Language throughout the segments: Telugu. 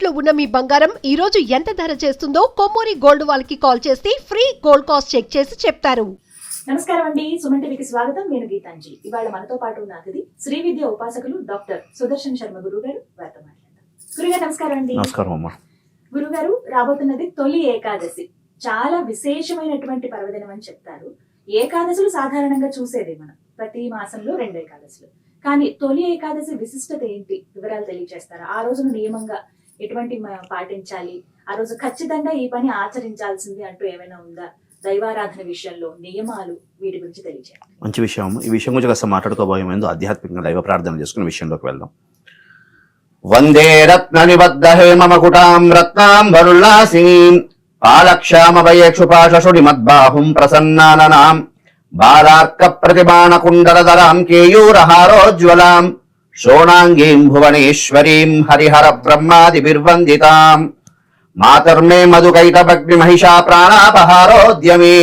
తాకట్లో ఉన్న మీ బంగారం ఈ రోజు ఎంత ధర చేస్తుందో కొమ్మూరి గోల్డ్ వాళ్ళకి కాల్ చేస్తే ఫ్రీ గోల్డ్ కాస్ట్ చెక్ చేసి చెప్తారు. నమస్కారం అండి, సుమన్ టీవీకి స్వాగతం. నేను గీతాంజలి. ఇవాళ మనతో పాటు ఉన్న అతిథి శ్రీ విద్య ఉపాసకులు డాక్టర్ సుదర్శన్ శర్మ గురువు గారు. వారితో మాట్లాడదాం. గురుగారు నమస్కారం అండి. నమస్కారం అమ్మా. గురుగారు, రాబోతున్నది తొలి ఏకాదశి. చాలా విశేషమైనటువంటి పర్వదినం అని చెప్తారు. ఏకాదశులు సాధారణంగా చూసేది మనం ప్రతి మాసంలో 2 ఏకాదశులు. కానీ తొలి ఏకాదశి విశిష్టత ఏంటి, వివరాలు తెలియజేస్తారా? ఆ రోజున నియమంగా ఎటువంటి పాటించాలి, ఆ రోజు ఖచ్చితంగా ఈ పని ఆచరించాల్సింది అంటూ ఏమైనా ఉందా? దైవారాధన విషయంలో నియమాలు, వీటి గురించి తెలియజేయండి. మంచి విషయం. ఈ విషయం గురించి కాస్త మాట్లాడుకోబోయే ముందు ఆధ్యాత్మికంగా దైవ ప్రార్థన చేసుకునే విషయంలోకి వెళ్దాం. వందే రత్న నిబద్ధ హేమకుటాం రత్నాం వరుల్లాసీం పాలక్షామవయేక్షుపాశుడి మద్బాహుం ప్రసన్నాననాం బాలార్క ప్రతిబాణ కుండలధరాం కేయూరహారోజ్వలాం శోణాంగీం భువనేశ్వరీం హరిహర బ్రహ్మాదిభిర్వందితాం మాతర్మే మధుకైటభగ్ని మహిషా ప్రాణాపహారోద్యమే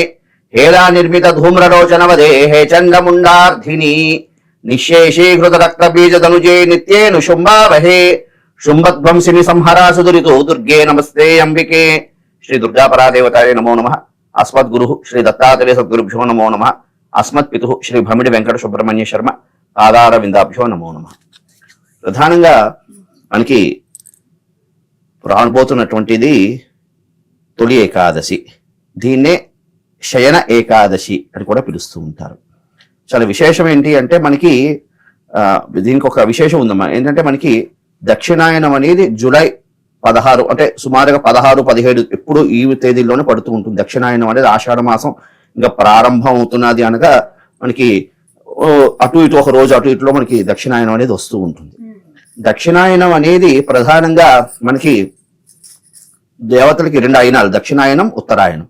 హేలా నిర్మిత ధూమ్రలోచనవదే హే చండముండార్థిని నిశేషీకృత రక్త బీజదనుజే నిత్యేను శుంభావహే శుంభధ్వంసిని సంహరాసు దురితో దుర్గే నమస్తే అంబికే. శ్రీ దుర్గాపరాదేవతాయ నమో నమః. అస్మద్గురు శ్రీ దత్తాత్రేయ సద్గురుభ్యో నమో నమః. అస్మత్పితు శ్రీ భమిడి వెంకట సుబ్రహ్మణ్య శర్మ పాదార విందాభ్యో నమో నమః. ప్రధానంగా మనకి రాబోతున్నటువంటిది తొలి ఏకాదశి. దీన్నే శయన ఏకాదశి అని కూడా పిలుస్తూ ఉంటారు. చాలా విశేషం ఏంటి అంటే మనకి దీనికి ఒక విశేషం ఉందమ్మా. ఏంటంటే మనకి దక్షిణాయనం అనేది జూలై 16 అంటే సుమారుగా 16, 17 ఎప్పుడు ఈ తేదీల్లోనే పడుతూ ఉంటుంది. దక్షిణాయనం అనేది ఆషాఢ మాసం ఇంకా ప్రారంభం అవుతున్నది అనగా మనకి అటు ఇటు ఒక రోజు అటు ఇటులో మనకి దక్షిణాయనం అనేది వస్తూ ఉంటుంది. దక్షిణాయనం అనేది ప్రధానంగా మనకి దేవతలకి 2 ఆయనాలు, దక్షిణాయనం, ఉత్తరాయణం.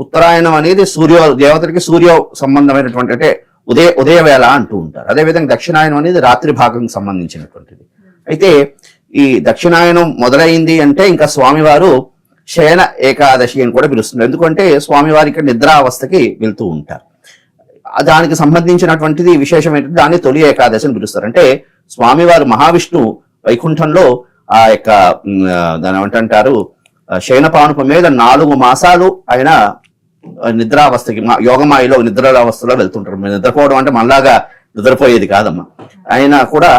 ఉత్తరాయణం అనేది దేవతలకి సూర్య సంబంధమైనటువంటి అంటే ఉదయ వేళ అంటూ ఉంటారు. అదేవిధంగా దక్షిణాయనం అనేది రాత్రి భాగం సంబంధించినటువంటిది. అయితే ఈ దక్షిణాయనం మొదలైంది అంటే ఇంకా స్వామివారు శయన ఏకాదశి అని కూడా పిలుస్తున్నారు. ఎందుకంటే స్వామివారికి నిద్రావస్థకి వెళ్తూ ఉంటారు. దానికి సంబంధించినటువంటిది విశేషం ఏంటంటే దాన్ని తొలి ఏకాదశి అని పిలుస్తారు. అంటే స్వామివారు మహావిష్ణు వైకుంఠంలో ఆ యొక్క దాని ఏమంటారు శయనపానుప మీద 4 మాసాలు ఆయన నిద్రావస్థకి యోగమాయలో నిద్రావస్థలో వెళ్తుంటారు. నిద్రపోవడం అంటే మనలాగా నిద్రపోయేది కాదమ్మా. ఆయన కూడా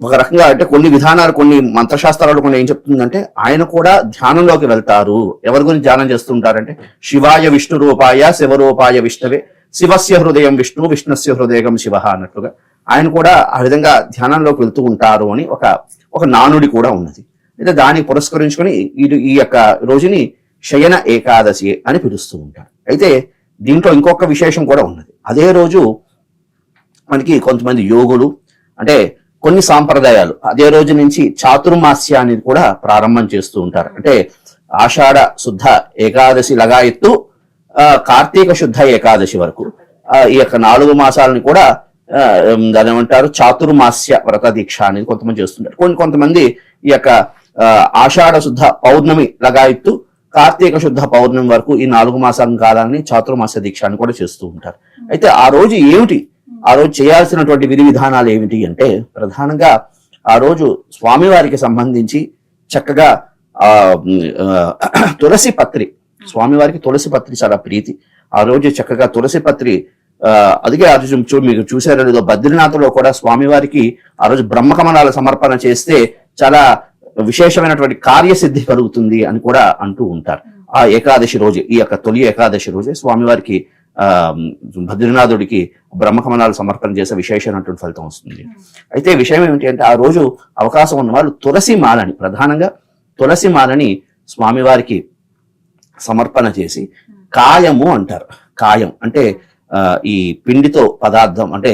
ఒక రకంగా అంటే కొన్ని విధానాలు, కొన్ని మంత్రశాస్త్రాలు కొన్ని ఏం చెప్తుందంటే ఆయన కూడా ధ్యానంలోకి వెళ్తారు. ఎవరి గురించి ధ్యానం చేస్తుంటారంటే శివాయ విష్ణు రూపాయ శివరూపాయ విష్ణవే శివస్య హృదయం విష్ణు విష్ణుస్య హృదయం శివ అన్నట్లుగా ఆయన కూడా ఆ విధంగా ధ్యానంలోకి వెళ్తూ ఉంటారు అని ఒక నానుడి కూడా ఉన్నది. అయితే దాన్ని పురస్కరించుకొని ఈ యొక్క రోజుని శయన ఏకాదశి అని పిలుస్తూ ఉంటారు. అయితే దీంట్లో ఇంకొక విశేషం కూడా ఉన్నది. అదే రోజు మనకి కొంతమంది యోగులు అంటే కొన్ని సాంప్రదాయాలు అదే రోజు నుంచి చాతుర్మాస్యాన్ని కూడా ప్రారంభం చేస్తూ ఉంటారు. అంటే ఆషాఢ శుద్ధ ఏకాదశి లగాయత్తు కార్తీక శుద్ధ ఏకాదశి వరకు ఈ యొక్క 4 మాసాలని కూడా దాని ఏమంటారు చాతుర్మాస్య వ్రత దీక్ష అనేది కొంతమంది చేస్తుంటారు. కొంతమంది ఈ యొక్క ఆషాఢ శుద్ధ పౌర్ణమి లగాయత్తు కార్తీక శుద్ధ పౌర్ణమి వరకు ఈ 4 మాసాల కాలాన్ని చాతుర్మాస్య దీక్ష అని కూడా చేస్తూ ఉంటారు. అయితే ఆ రోజు ఏమిటి, ఆ రోజు చేయాల్సినటువంటి విధి విధానాలు ఏమిటి అంటే ప్రధానంగా ఆ రోజు స్వామివారికి సంబంధించి చక్కగా తులసి పత్రి, స్వామివారికి తులసి పత్రి చాలా ప్రీతి. ఆ రోజు చక్కగా తులసి పత్రి అదిగే ఆ రోజు మీకు చూసారో లేదో బద్రీనాథ్లో కూడా స్వామివారికి ఆ రోజు బ్రహ్మకమలాల సమర్పణ చేస్తే చాలా విశేషమైనటువంటి కార్యసిద్ధి కలుగుతుంది అని కూడా అంటూ ఉంటారు. ఆ ఏకాదశి రోజు, ఈ యొక్క తొలి ఏకాదశి రోజే స్వామివారికి బద్రీనాథుడికి బ్రహ్మకమలాలు సమర్పణ చేసే విశేషమైనటువంటి ఫలితం వస్తుంది. అయితే విషయం ఏమిటి అంటే ఆ రోజు అవకాశం ఉన్న వాళ్ళు తులసి మాలని, ప్రధానంగా తులసి మాలని స్వామివారికి సమర్పణ చేసి కాయము అంటారు. కాయం అంటే ఈ పిండితో పదార్థం అంటే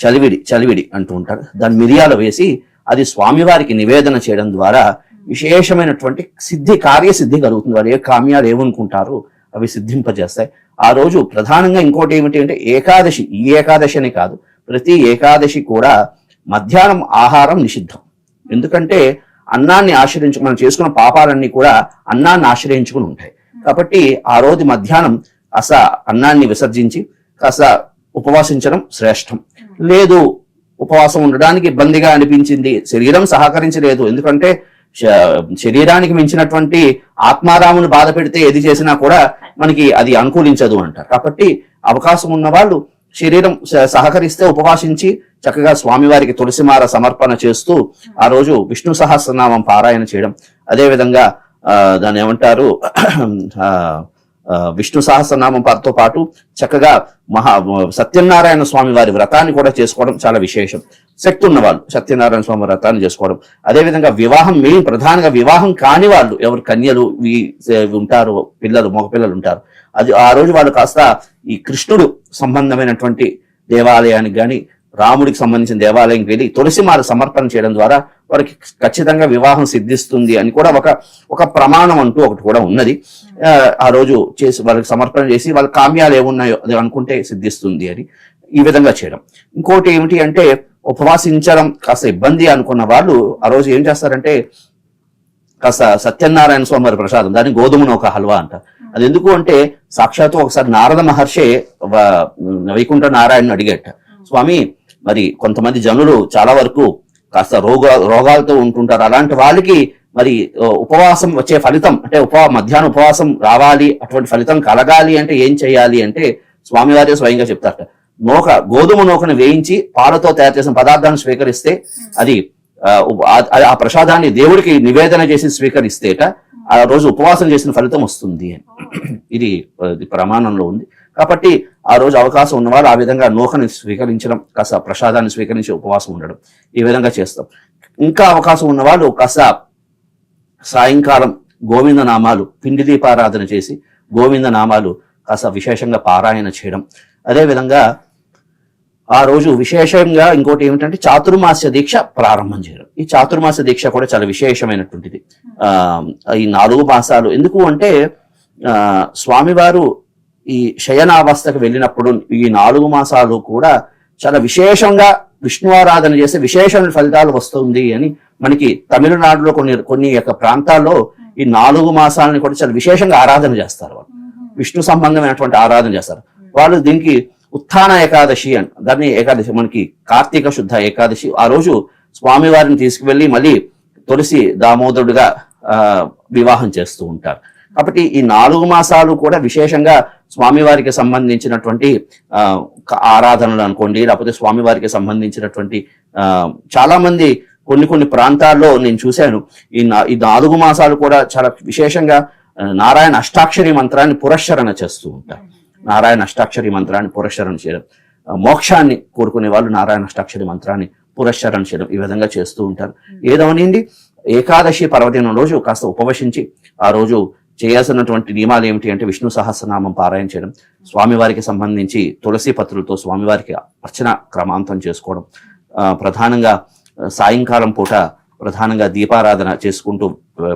చలివిడి అంటూ ఉంటారు. దాన్ని మిరియాలు వేసి అది స్వామివారికి నివేదన చేయడం ద్వారా విశేషమైనటువంటి కార్యసిద్ధి కలుగుతుంది. వారు ఏ కామ్యాలు ఏమనుకుంటారు అవి సిద్ధింపజేస్తాయి. ఆ రోజు ప్రధానంగా ఇంకోటి ఏమిటి అంటే ఏకాదశి, ఈ ఏకాదశి అని కాదు, ప్రతి ఏకాదశి కూడా మధ్యాహ్నం ఆహారం నిషిద్ధం. ఎందుకంటే అన్నాన్ని మనం చేసుకున్న పాపాలన్నీ కూడా అన్నాన్ని ఆశ్రయించుకుని ఉంటాయి. కాబట్టి ఆ రోజు మధ్యాహ్నం కాస్త అన్నాన్ని విసర్జించి కాస్త ఉపవాసించడం శ్రేష్టం. లేదు ఉపవాసం ఉండడానికి ఇబ్బందిగా అనిపించింది, శరీరం సహకరించలేదు, ఎందుకంటే శరీరానికి మించినటువంటి ఆత్మారాముని బాధ పెడితే ఏది చేసినా కూడా మనకి అది అనుకూలించదు అంటారు. కాబట్టి అవకాశం ఉన్న వాళ్ళు శరీరం సహకరిస్తే ఉపవాసించి చక్కగా స్వామివారికి తులసిమాల సమర్పణ చేస్తూ ఆ రోజు విష్ణు సహస్రనామం పారాయణ చేయడం, అదేవిధంగా దాన్ని ఏమంటారు విష్ణు సహస్రనామం తో పాటు చక్కగా సత్యనారాయణ స్వామి వారి వ్రతాన్ని కూడా చేసుకోవడం చాలా విశేషం. శక్తి ఉన్న వాళ్ళు సత్యనారాయణ స్వామి వ్రతాన్ని చేసుకోవడం, అదేవిధంగా వివాహం మెయిన్ ప్రధానంగా వివాహం కాని వాళ్ళు ఎవరు కన్యలు ఉంటారు, పిల్లలు మగపిల్లలు ఉంటారు, అది ఆ రోజు వాళ్ళు కాస్త ఈ కృష్ణుడు సంబంధమైనటువంటి దేవాలయానికి కానీ రాముడికి సంబంధించిన దేవాలయంకి వెళ్ళి తులసిమాల సమర్పణ చేయడం ద్వారా వారికి ఖచ్చితంగా వివాహం సిద్ధిస్తుంది అని కూడా ఒక ప్రమాణం అంటూ ఒకటి కూడా ఉన్నది. ఆ రోజు చేసి వాళ్ళకి సమర్పణ చేసి వాళ్ళ కామ్యాలు ఏమున్నాయో అది అనుకుంటే సిద్ధిస్తుంది అని ఈ విధంగా చేయడం. ఇంకోటి ఏమిటి అంటే ఉపవాసించడం కాస్త ఇబ్బంది అనుకున్న వాళ్ళు ఆ రోజు ఏం చేస్తారంటే కాస్త సత్యనారాయణ స్వామి వారి ప్రసాదం, దాన్ని గోధుమను ఒక హల్వా అంటారు. అది ఎందుకు అంటే సాక్షాత్తు ఒకసారి నారద మహర్షి వైకుంఠ నారాయణ అడిగేట, స్వామి మరి కొంతమంది జనులు చాలా వరకు కాస్త రోగాలతో ఉంటుంటారు, అలాంటి వాళ్ళకి మరి ఉపవాసం వచ్చే ఫలితం అంటే మధ్యాహ్నం ఉపవాసం రావాలి, అటువంటి ఫలితం కలగాలి అంటే ఏం చేయాలి అంటే స్వామివారే స్వయంగా చెప్తారట, గోధుమ నూకను వేయించి పాలతో తయారు చేసిన పదార్థాన్ని స్వీకరిస్తే అది ఆ ప్రసాదాన్ని దేవుడికి నివేదన చేసి స్వీకరిస్తేట ఆ రోజు ఉపవాసం చేసిన ఫలితం వస్తుంది అని ఇది ప్రమాణంలో ఉంది. కాబట్టి ఆ రోజు అవకాశం ఉన్నవాళ్ళు ఆ విధంగా నూకని స్వీకరించడం, కాస్త ప్రసాదాన్ని స్వీకరించి ఉపవాసం ఉండడం ఈ విధంగా చేస్తాం. ఇంకా అవకాశం ఉన్నవాళ్ళు కాస్త సాయంకాలం గోవింద నామాలు పిండి దీపారాధన చేసి గోవింద నామాలు కాస్త విశేషంగా పారాయణ చేయడం, అదేవిధంగా ఆ రోజు విశేషంగా ఇంకోటి ఏమిటంటే చాతుర్మాస్య దీక్ష ప్రారంభం చేయడం. ఈ చాతుర్మాస్య దీక్ష కూడా చాలా విశేషమైనటువంటిది. ఈ 4 మాసాలు ఎందుకు అంటే స్వామివారు ఈ శయనావస్థకు వెళ్ళినప్పుడు ఈ 4 మాసాలు కూడా చాలా విశేషంగా విష్ణు ఆరాధన చేస్తే విశేషమైన ఫలితాలు వస్తుంది అని మనకి తమిళనాడులో కొన్ని యొక్క ప్రాంతాల్లో ఈ 4 మాసాలని కూడా చాలా విశేషంగా ఆరాధన చేస్తారు. వాళ్ళు విష్ణు సంబంధమైనటువంటి ఆరాధన చేస్తారు. వాళ్ళు దీనికి ఉత్థాన ఏకాదశి అని దాన్ని ఏకాదశి మనకి కార్తీక శుద్ధ ఏకాదశి. ఆ రోజు స్వామివారిని తీసుకువెళ్ళి మళ్ళీ తులసి దామోదరుడుగా వివాహం చేస్తూ ఉంటారు. కాబట్టి ఈ 4 మాసాలు కూడా విశేషంగా స్వామివారికి సంబంధించినటువంటి ఆరాధనలు అనుకోండి, లేకపోతే స్వామివారికి సంబంధించినటువంటి చాలా మంది కొన్ని ప్రాంతాల్లో నేను చూశాను ఈ 4 మాసాలు కూడా చాలా విశేషంగా నారాయణ అష్టాక్షరి మంత్రాన్ని పురస్చరణ చేస్తూ ఉంటారు. నారాయణ అష్టాక్షరి మంత్రాన్ని పురస్చరణ చేయడం, మోక్షాన్ని కోరుకునే వాళ్ళు నారాయణ అష్టాక్షరి మంత్రాన్ని పురస్చరణ చేయడం ఈ విధంగా చేస్తూ ఉంటారు. ఏదవనింది ఏకాదశి పర్వదినం రోజు కాస్త ఉపవసించి ఆ రోజు చేయాల్సినటువంటి నియమాలు ఏమిటి అంటే విష్ణు సహస్రనామం పారాయణ చేయడం, స్వామివారికి సంబంధించి తులసి పత్రులతో స్వామివారికి అర్చన క్రమాంతం చేసుకోవడం, ప్రధానంగా సాయంకాలం పూట ప్రధానంగా దీపారాధన చేసుకుంటూ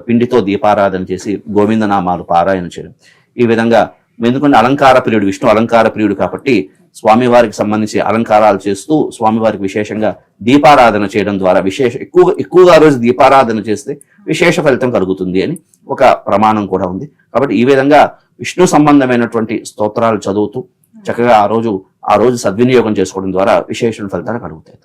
పిండితో దీపారాధన చేసి గోవిందనామాలు పారాయణ చేయడం. ఈ విధంగా ఎందుకంటే అలంకార ప్రియుడు విష్ణు అలంకార ప్రియుడు కాబట్టి స్వామివారికి సంబంధించి అలంకారాలు చేస్తూ స్వామివారికి విశేషంగా దీపారాధన చేయడం ద్వారా ఎక్కువగా రోజు దీపారాధన చేస్తే విశేష ఫలితం కలుగుతుంది అని ఒక ప్రమాణం కూడా ఉంది. కాబట్టి ఈ విధంగా విష్ణు సంబంధమైనటువంటి స్తోత్రాలు చదువుతూ చక్కగా ఆ రోజు సద్వినియోగం చేసుకోవడం ద్వారా విశేష ఫలితాలు కలుగుతాయి.